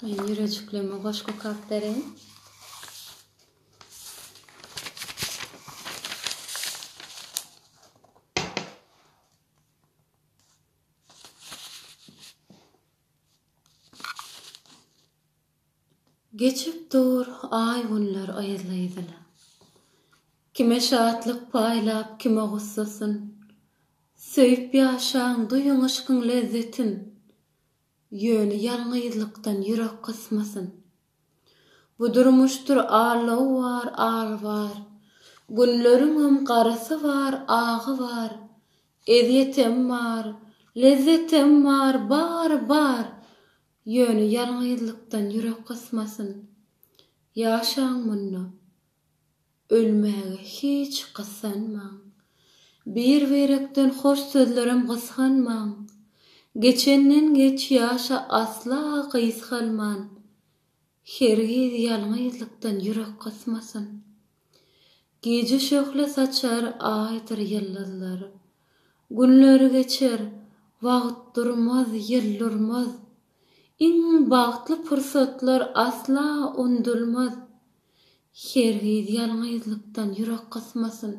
Men yüreçikleme goşku kapderen. Geçip dur ay günler ayızlaydılar. Kime şatlyk paýlap, kime gussasyn. Söýüp ýaşaň, duýun aşkyň lezzetin. Ýöni ýalňyzlykdan ýürek gysmasyn. Bu durmuşdur arlaw var, ağ var. Günleriňem garasy var, agy var. Ezietem var, lezzetem var, bar. Ýöni ýalňyzlykdan ýürek gysmasyn. Ýaşaň munna. Ölmäge hiç gyssanmaň. Bir berekden hoş sözlerim gysganmaň. Geçenden geç ýaşa asla gysgalman. Hergiz ýalňyzlykdan ýürek gysmasyn. Gece şöhle saçar aydyr ýyldızlar. Günleri geçer, wagt durmaz, ýyl durmaz. Iň bagtly pursatlar asla undulmaz. Hergiz ýalňyzlykdan ýürek gysmasyn.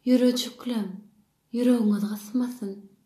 Yüreçiklem, yüreğiňiz gysmasyn.